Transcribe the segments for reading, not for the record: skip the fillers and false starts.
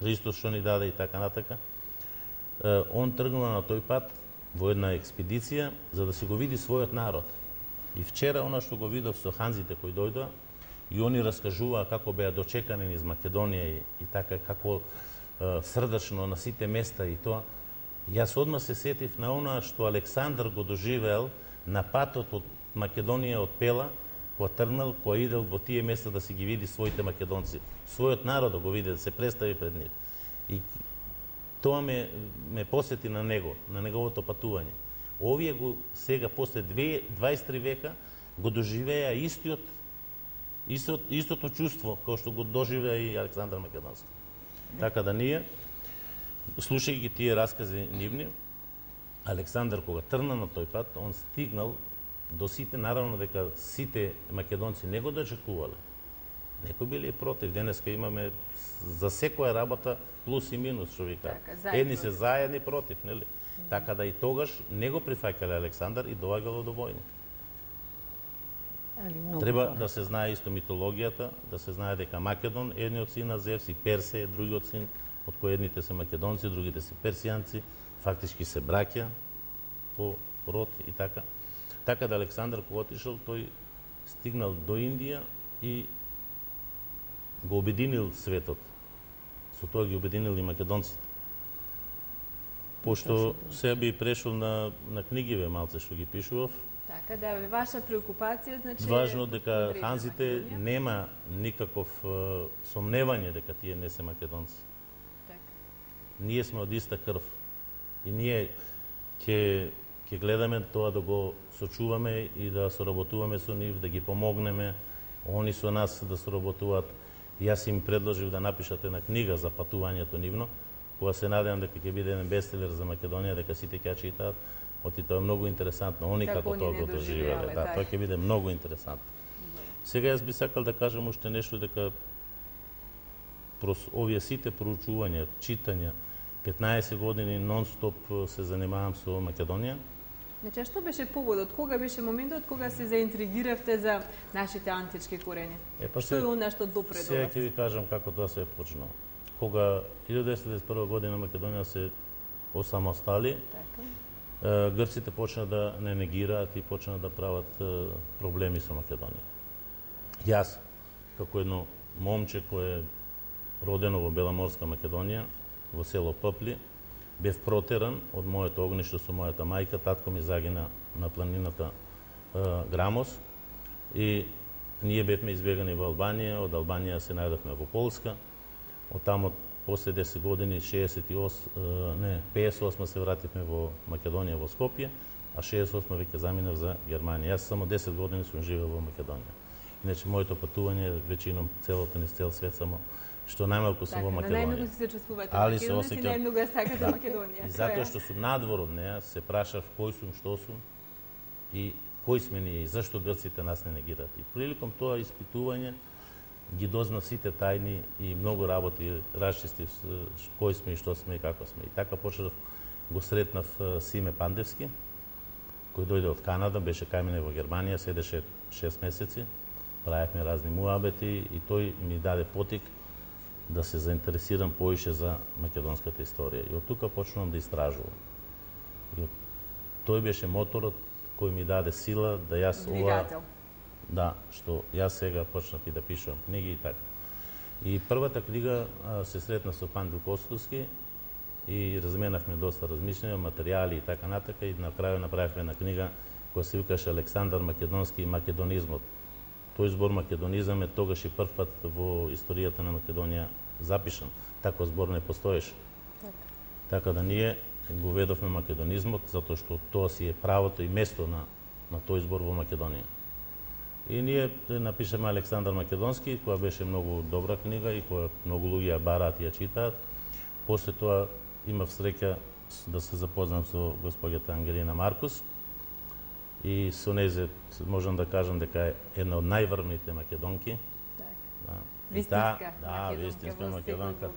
Христос што ни даде и така натака. Он тргнува на тој пат во една експедиција за да си го види својот народ. И вчера она што го видов со ханзите кои дојдоа и они раскажуваа како беа дочекани низ Македонија и така како срдачно на сите места и тоа. Јас одма се сетив на она што Александар го доживеел на патот од Македонија од Пела, која тргнал, која идел во тие места да си ги види своите македонци, својот народ да го види, да се представи пред нив. И тоа ме посети на него, на неговото патување. Овие го сега после 23 века го доживеа истото чувство како што го доживеа и Александар Македонски. Така да ние, слушајќи тие раскази нивни, Александар кога тргна на тој пат, он стигнал до сите, наравно дека сите македонци не го дочекувале. Некои били и против. Денеска имаме за секоја работа плюс и минус, што ви кажа. Едни се за, едни против, нели? Така да и тогаш не го прифаќале Александар и доаѓало до војни. Треба да се знае исто митологијата, да се знае дека Македон е едниот син на Зевс и Персе е другиот син, од кои едните се македонци, другите се персијанци, фактички се браќа по род и така. Така да Александар кога отишол, тој стигнал до Индија и го обединил светот. Со тоа ги обединил и македонците. Пошто сега би прешол на книгиве малце што ги пишував. Така да, ваша преокупација, значи... Важно дека ханзите нема никаков сомневање дека тие не се македонци. Ние сме од иста крв. И ние ќе гледаме тоа да го сочуваме и да соработуваме со нив, да ги помогнеме, они со нас да соработуваат. Јас им предложив да напишат една книга за патувањето нивно, кога се надевам дека ќе биде еден бестселер за Македонија, дека сите ќе читаат. Оти тоа е многу интересантно. Они како тоа го доживеле. Да, тоа ќе биде многу интересантно. Сега јас би сакал да кажам уште нешто дека овие сите проучувања, читања, 15 години нон-стоп се занимавам со Македонија. Значи, што беше поводот? Кога беше моментот кога се заинтригиравте за нашите антички корени? Што е она што допре до вас? Сега ќе ви кажам како тоа се почнало. Кога 1991 година Македонија се осамостали, грците почна да не негираат и почна да прават проблеми со Македонија. Јас, како едно момче кое е родено во Беломорска Македонија, во село Пъпли, бев протеран од моето огниште со мојата мајка. Татко ми загина на планината Грамос и ние бевме избегани во Албанија. Од Албанија се најдовме во Полска. Од тамо после 10 години, 58 се вративме во Македонија, во Скопје, а 68 веќе заминав за Германија. Јас само 10 години сум живеел во Македонија. Иначе моето патување веćinom целото низ цел свет само што најмалку сум во Македонија. Најмногу се чувствувате македонец и најмногу сакате Македонија. И затоа што сум надвор од неа, се прашав кој сум, што сум и кој сме ние и зашто грците нас не негираат. И приликом тоа испитување ги дознав сите тајни и многу работи расчистив кој сме и што сме и како сме. И така почнав, го сретнав Симе Пандевски, кој дојде од Канада, беше кај мене во Германија, седеше 6 месеци, правевме разни муабети и тој ми даде потик да се заинтересирам поише за македонската историја. И од тука почнувам да истражувам. И тој беше моторот кој ми даде сила да јас двигател. Да, што јас сега почнав и да пишувам книги и така. И првата книга се сретна со Пандил Костовски и разменавме доста размишљања, материјали и така натака и на крајот направивме една книга која се викаше Александар Македонски и македонизмот. Тој збор македонизам е тогаш и прв пат во историјата на Македонија запишан. Таков збор не постоеше. Така да ние го ведовме македонизмот затоа што тоа си е правото и место на тој збор во Македонија. И ние напишеме Александар Македонски, која беше многу добра книга и која многу луѓе ја бараат и ја читаат. После тоа имав среќа да се запознам со госпоѓата Ангелина Маркус и со незе можам да кажам дека е една од најврвните македонки. Вистинска. Да, вистинска македонка,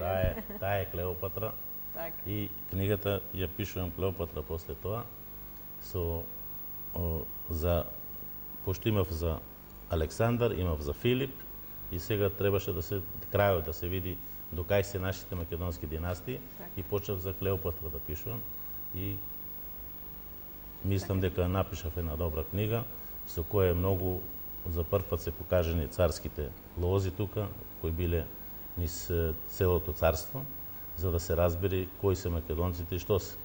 таа е Клеопатра. И книгата ја пишувам Клеопатра после тоа пошто имав за Александар, имав за Филип и сега требаше да се крајот да се види до кај се нашите македонски династии и почнав за Клеопатра да пишувам и мислам дека напишав една добра книга со која е многу за прв пат се покажани царските лози тука, кои биле низ целото царство, за да се разбери кои се македонците и што се.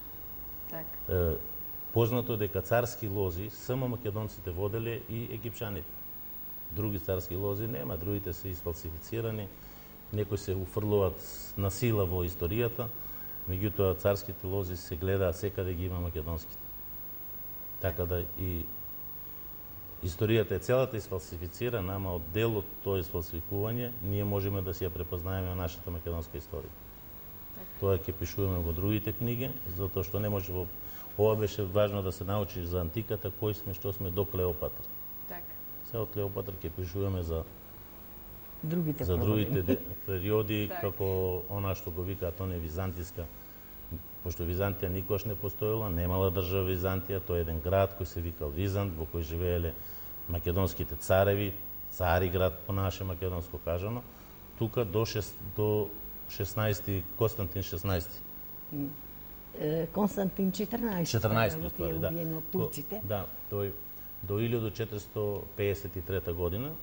Познато дека царски лози само македонците воделе и египчаните. Други царски лози нема, другите се изфалсифицирани, некои се уфрлуваат на сила во историјата, меѓутоа царските лози се гледаат секаде ги има македонските. Така да и историјата е целата изфалсифицирана, ама од дел од тоа изфалсификување ние можеме да си ја препознаеме нашата македонска историја. Тоа ќе пишуваме во другите книги, затоа што не може во... Ова беше важно да се научиш за антиката, кои сме, што сме до Клеопатра. Се од Клеопатра ќе пишуваме за другите периоди, како она што го викаат оне византиска. Пошто Византија никош не постоела, немала држава Византија, тоа е еден град кој се викал Визант, во кој живееле македонските цареви, цари град по наше македонско кажано, тука до 16 Константин 16. Константин 14. 14 ствари, да. Убиен од турците. Да, тој до 1453 година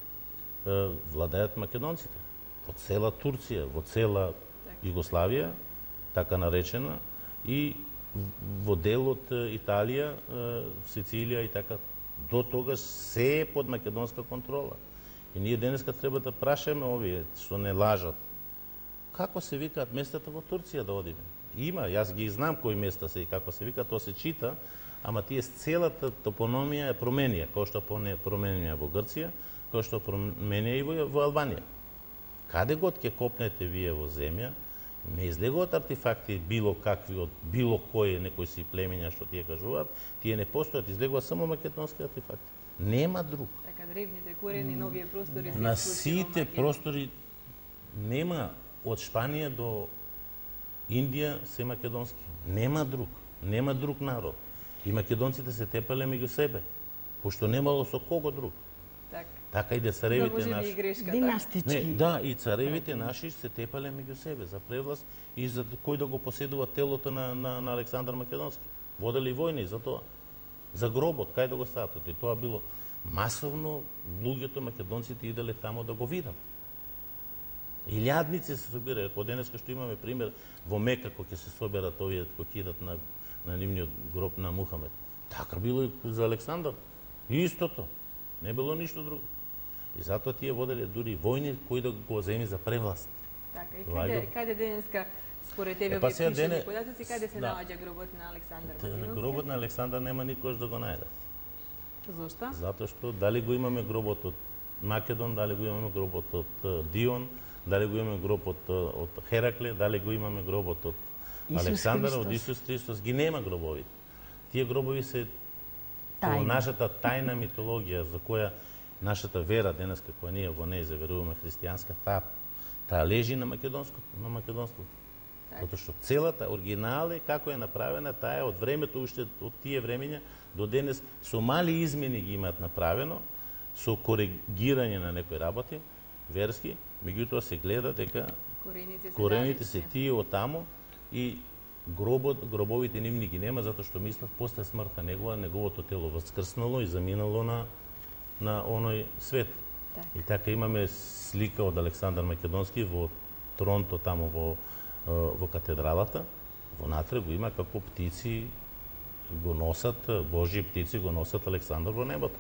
владеат македонците во цела Турција, во цела Југославија, така наречена, и во дел од Италија, Сицилија и така. До тогаш се е под македонска контрола. И ние денеска треба да прашаме овие што не лажат. Како се викаат местата во Турција да одиме? Има, јас ги знам кои места се и како се вика, тоа се чита, ама тие целата топономија е променија, кој што променија во Грција, кој што променија и во Албанија. Каде год ќе копнете вие во земја, не излегуваат артефакти било какви од било кој некои си племења што тие кажуваат, тие не постојат, излегуваат само македонски артефакти. Нема друг. Така древните корени, новие простори се на сите простори нема од Шпанија до Индија се македонски. Нема друг народ. И македонците се тепале меѓу себе, пошто немало со кого друг. Така и да царевите наши. Династички. Да, и царевите наши се тепале меѓу себе за превласт и за кој да го поседува телото на Александар Македонски. Водели војни за тоа. За гробот, кај да го стават. И тоа било масовно, луѓето македонците иделе тамо да го видат. Илјадници се собираат. Од денеска што имаме пример во Мека, кој ќе се соберат овие кои кидат на нивниот гроб на Мухамед. Така било и за Александар. Истото. Не било ништо друго. И затоа тие воделе дури војни кои да го земи за превласт. Така, и каде денеска според тебе ви пишени податоци, каде се наоѓа гробот на Александар Македонски? Гробот на Александар нема никош да го најдат. Зошто? Затоа што дали го имаме гробот од Македон, дали го имаме гробот од Дион, дали го имаме гробот од Херакле, дали го имаме гробот од Александар, од Исус Христос, ги нема гробови. Тие гробови се нашата тајна митологија за која нашата вера денеска која ние во неја заверуваме христијанска, таа лежи на македонското. Затоа што целата оригинал е како е направена, таа е од времето уште од тие времења до денес со мали измени ги имаат направено, со коригирање на некои работи верски, меѓутоа се гледа дека корените се тие од таму и гробовите нивни ги нема, затоа што мислат после смртта неговото тело воскрснало и заминало на оној свет. И така имаме слика од Александар Македонски во Торонто, таму во катедралата, вонатре го има како птици го носат, Божји птици го носат Александар во небото.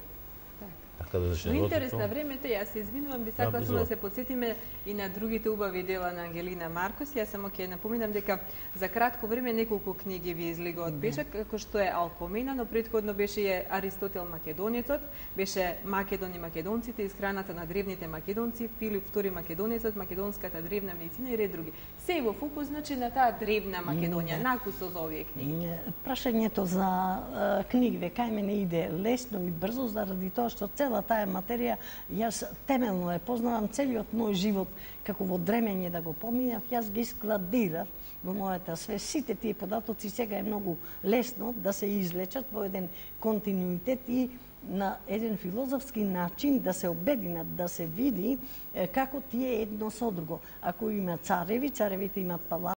Така да во интерес на времето, јас се извинувам, би сакала да се подсетиме и на другите убави дела на Ангелина Маркос. Јас само ќе напоминам дека за кратко време неколку книги ви излега од печат, како што е Алкомена, но претходно беше и Аристотел Македонецот, беше Македон и македонците, исхраната на древните македонци, Филип II Македонецот, македонската древна медицина и ред други. Се во фокус значи на таа древна Македонија, накусо за овие книги. Прашањето за книгите кај мене иде лесно и брзо заради тоа што цела таа материја, јас темелно ја познавам целиот мој живот, како во дремење да го поминав, јас ги складирав во мојата свест. Сите тие податоци сега е многу лесно да се излечат во еден континуитет и на еден филозофски начин да се обединат, да се види како тие едно со друго. Ако има цареви, царевите имат палати,